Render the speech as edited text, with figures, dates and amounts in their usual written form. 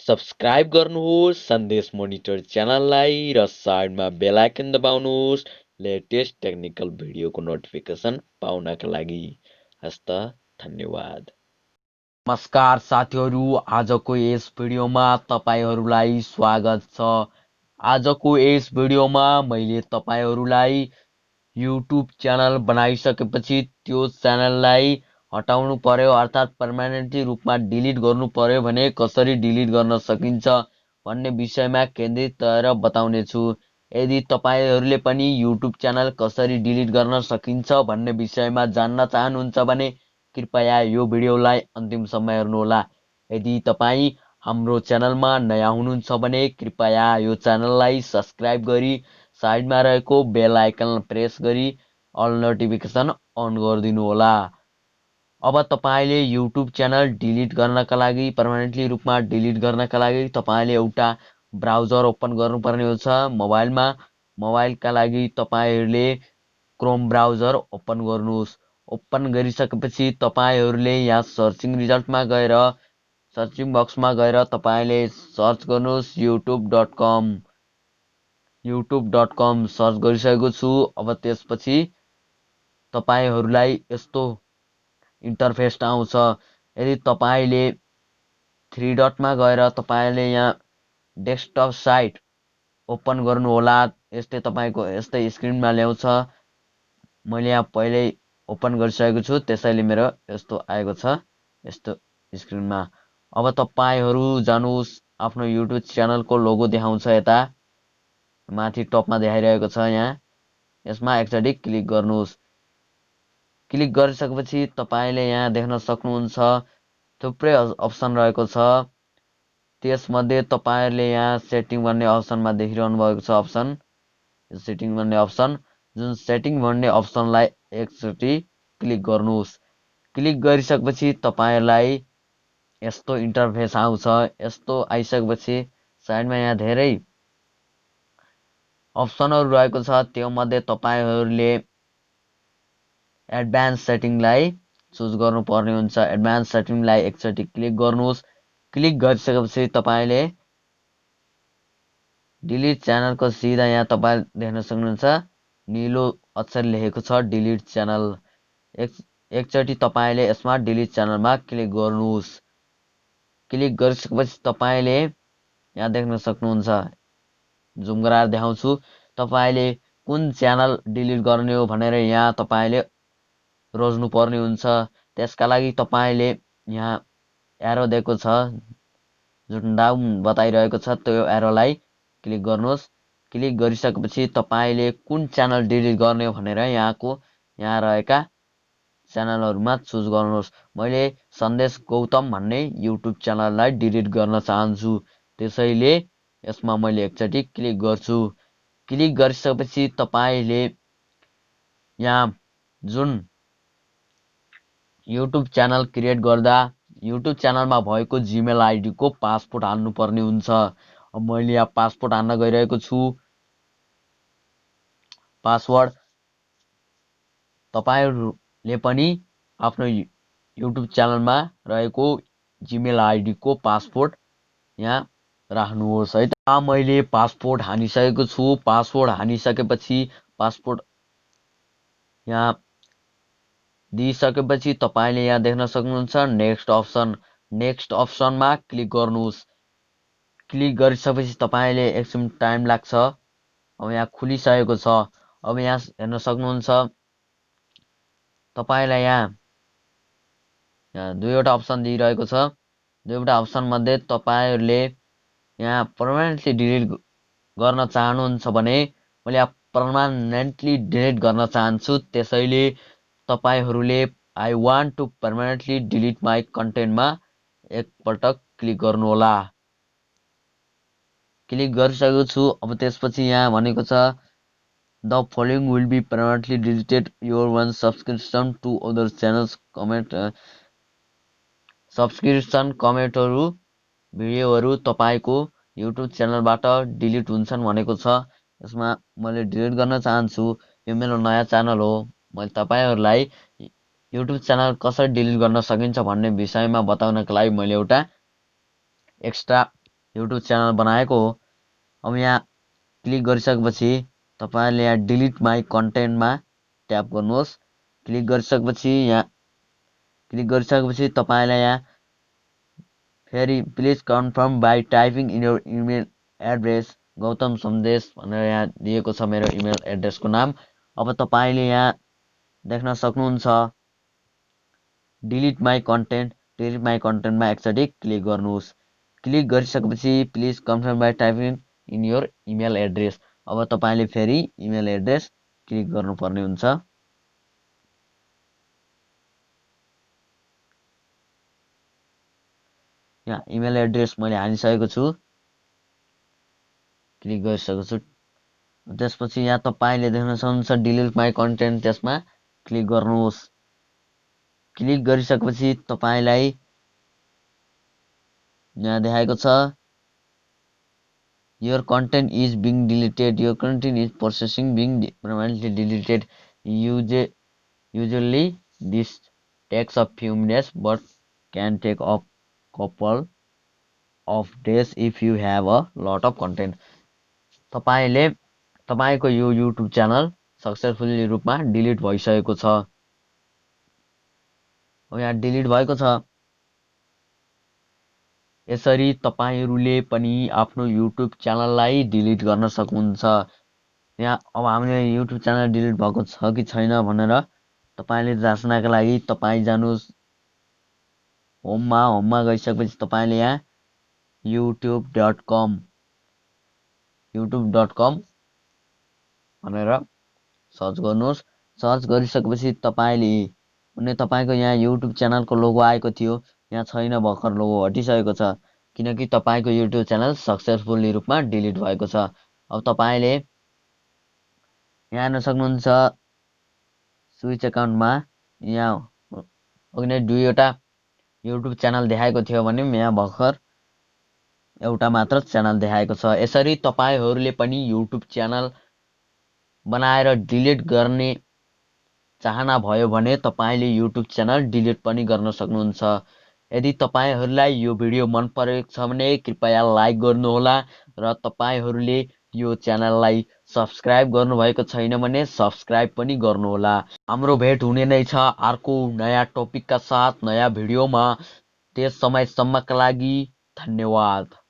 Subscribe गर्नुहोस् सन्देश monitor च्यानललाई र साइडमा बेल आइकन दबाउनुहोस् लेटेस्ट टेक्निकल भिडियोको नोटिफिकेसन पाउनका लागि। हस्त धन्यवाद। नमस्कार साथीहरू, आजको यस भिडियोमा तपाईहरुलाई स्वागत छ। आजको यस भिडियोमा मैले तपाईहरुलाई YouTube च्यानल बनाइसकेपछि त्यो च्यानललाई हटाउनु पर्यो अर्थात् पर्मानेन्टली रूपमा डिलिट गर्नु पर्यो भने कसरी डिलिट गर्न सकिन्छ भन्ने विषयमा केन्द्रित रहेर बताउने छु। यदि तपाईहरुले पनि YouTube च्यानल कसरी डिलिट गर्न सकिन्छ भन्ने विषयमा जान्न चाहनुहुन्छ भने कृपया यो भिडियोलाई अन्तिमसम्म हेर्नुहोला। यदि तपाई हाम्रो च्यानलमा नयाँ हुनुहुन्छ भने कृपया यो च्यानललाई सब्स्क्राइब गरी साइडमा रहेको बेल आइकन प्रेस गरी अल नोटिफिकेसन अन गरिदिनु होला। अब तपाईले YouTube च्यानल डिलिट गर्नका लागि पर्मानेन्टली रूपमा डिलिट गर्नका लागि तपाईले एउटा ब्राउजर ओपन गर्नुपर्ने हुन्छ मोबाइलमा। मोबाइलका लागि तपाईहरुले क्रोम ब्राउजर ओपन गर्नुहोस्। ओपन गरिसकेपछि तपाईहरुले यहाँ सर्चिङ रिजल्टमा गएर सर्चिङ बक्समा गएर तपाईले सर्च गर्नुहोस् youtube.com। youtube.com सर्च गरिसकेको छु। अब त्यसपछि तपाईहरुलाई यस्तो इन्टरफेस आउँछ। यदि तपाईले थ्री डटमा गएर तपाईले यहाँ डेस्कटप साइट ओपन गर्नु होला। यस्तै तपाईको यस्तै स्क्रिनमा ल्याउँछ। मैले यहाँ पहिले ओपन गरिसकेको छु त्यसैले मेरो यस्तो आएको छ यस्तो स्क्रिनमा। अब तपाईहरु जानुस् आफ्नो YouTube च्यानलको लोगो देखाउँछ यता माथि टपमा देखाइरहेको छ यहाँ। यसमा एकचोटी क्लिक गर्नुहोस्। क्लिक गरिसकेपछि तपाईले यहाँ देख्न सक्नुहुन्छ थुप्रै अप्सन रहेको छ। त्यसमध्ये तपाईहरुले यहाँ सेटिङ भन्ने अप्सनमा देखिरहनु भएको छ अप्सन सेटिङ भन्ने अप्सन। जुन सेटिङ भन्ने अप्सनलाई एकचोटी क्लिक गर्नुहोस्। क्लिक गरिसकेपछि तपाईहरुलाई यस्तो इन्टरफेस आउँछ। यस्तो आइसकेपछि साइडमा यहाँ धेरै अप्सनहरु रहेको छ। त्यो मध्ये तपाईहरुले एडभान्स सेटिङलाई चुज गर्नुपर्ने हुन्छ। एडभान्स सेटिङलाई एकचोटी क्लिक गर्नुहोस्। क्लिक गरिसकेपछि तपाईले डिलिट च्यानलको सिधा यहाँ तपाई देख्न सक्नुहुन्छ नीलो अक्षर लेखेको छ डिलिट च्यानल। एकचोटी तपाईले यसमा डिलिट च्यानलमा क्लिक गर्नुहोस्। क्लिक गरिसकेपछि तपाईले यहाँ देख्न सक्नुहुन्छ जुम गराएर देखाउँछु। तपाईले कुन च्यानल डिलिट गर्ने हो भनेर यहाँ तपाईले रोज्नु पर्ने हुन्छ। त्यसका लागि तपाईले यहाँ एरो दिएको छ जुन डाउन बताइरहेको छ त्यो एरोलाई क्लिक गर्नुहोस्। क्लिक गरिसकेपछि तपाईले कुन च्यानल डिलिट गर्ने हो भनेर यहाँ रहेका च्यानलहरुमा चुज गर्नुहोस्। मैले सन्देश गौतम भन्ने YouTube च्यानललाई डिलिट गर्न चाहन्छु त्यसैले यसमा मैले एकचोटी क्लिक गर्छु। क्लिक गरिसकेपछि तपाईले यहाँ जुन YouTube च्यानल क्रिएट गर्दा YouTube च्यानलमा भएको जीमेल आईडी को पासवर्ड हाल्नु पर्ने हुन्छ। अब मैले यहाँ पासवर्ड हाल्न गइरहेको छु। पासवर्ड तपाईहरुले पनि आफ्नो YouTube च्यानलमा रहेको जीमेल आईडी को पासवर्ड यहाँ राख्नुहोस् है त। मैले पासवर्ड हानिसकेको छु। पासवर्ड हानिसकेपछि पासवर्ड यहाँ दिइसकेपछि तपाईले यहाँ देख्न सक्नुहुन्छ नेक्स्ट अप्सन। नेक्स्ट अप्सनमा क्लिक गर्नुहोस्। क्लिक गरिसकेपछि तपाईले एकछिन टाइम लाग्छ। अब यहाँ खुलिसकेको छ। अब यहाँ हेर्न सक्नुहुन्छ तपाईलाई यहाँ दुईवटा अप्सन दिइरहेको छ। दुईवटा अप्सन मध्ये तपाईहरुले यहाँ पर्मानेन्टली डिलिट गर्न चाहनुहुन्छ भने मैले यहाँ पर्मानेन्टली डिलिट गर्न चाहन्छु त्यसैले तपाईहरुले I want to permanently delete my कन्टेन्टमा एकपटक क्लिक गर्नु होला। क्लिक गरिसकेको छु। अब त्यसपछि यहाँ भनेको छ the following will be permanently deleted your one subscription to other channels comment subscription कमेन्टहरु भिडियोहरु तपाईको YouTube च्यानलबाट डिलिट हुन्छन् भनेको छ। यसमा मैले डिलिट गर्न चाहन्छु। यो मेरो नयाँ च्यानल हो। मैले तपाईहरुलाई YouTube च्यानल कसरी डिलिट गर्न सकिन्छ भन्ने विषयमा बताउनका लागि मैले एउटा एक्स्ट्रा युट्युब च्यानल बनाएको हो। अब यहाँ क्लिक गरिसकेपछि तपाईहरुले यहाँ डिलिट माई कन्टेन्टमा ट्याप गर्नुहोस्। क्लिक गरिसकेपछि तपाईलाई यहाँ फेरि please confirm by typing in your email address Gautam सन्देश भनेर यहाँ दिएको छ मेरो इमेल एड्रेसको नाम। अब तपाईले यहाँ देख्न सक्नुहुन्छ डिलिट माई कन्टेन्टमा एकचोटि क्लिक गर्नुहोस्। क्लिक गरिसकेपछि please confirm by typing in your email address. अब तपाईले फेरि इमेल एड्रेस क्लिक गर्नुपर्ने हुन्छ। यहाँ इमेल एड्रेस मैले हालिसकेको छु, क्लिक गरिसकेको छु। त्यसपछि यहाँ तपाईले देख्न सक्नुहुन्छ डिलिट माई कन्टेन्ट, त्यसमा क्लिक गर्नुहोस्। क्लिक गरिसकेपछि तपाईलाई यहाँ देखाएको छ your content is being deleted, your content is processing being permanently deleted. Usually this takes a few minutes but can take a couple of days if you have a lot of content. तपाईले तपाईको यो YouTube channel successfully रूपमा delete भइसकेको छ। अब यहाँ delete भएको छ। यसरी तपाईहरुले पनि आफ्नो युट्युब च्यानललाई डिलिट गर्न सक्नुहुन्छ। यहाँ अब हामीले युट्युब च्यानल डिलिट भएको छ कि छैन भनेर तपाईले जाँच्नका लागि तपाई जानुस् होममा गइसकेपछि तपाईले यहाँ youtube.com भनेर सर्च गर्नुहोस्। सर्च गरिसकेपछि तपाईको यहाँ युट्युब च्यानलको लोगो आएको थियो, यहाँ छैन, भर्खर लोगो हटिसकेको छ किनकि तपाईको युट्युब च्यानल सक्सेसफुली रूपमा डिलिट भएको छ। अब तपाईले यहाँ हेर्न सक्नुहुन्छ स्विच अकाउन्टमा यहाँ अघि नै दुईवटा युट्युब च्यानल देखाएको थियो भने यहाँ भर्खर एउटा मात्र च्यानल देखाएको छ। यसरी तपाईहरुले पनि युट्युब च्यानल बनाएर डिलिट गर्ने चाहना भयो भने तपाईले युट्युब च्यानल डिलिट पनि गर्न सक्नुहुन्छ। यदि तपाईहरुलाई यो भिडियो मन परेको छ भने कृपया लाइक गर्नुहोला र तपाईहरुले यो च्यानललाई सब्स्क्राइब गर्नुभएको छैन भने सब्स्क्राइब पनि गर्नुहोला। हाम्रो भेट हुने नै छ अर्को नयाँ टपिकका साथ नयाँ भिडियोमा। त्यस समयसम्मका लागि धन्यवाद।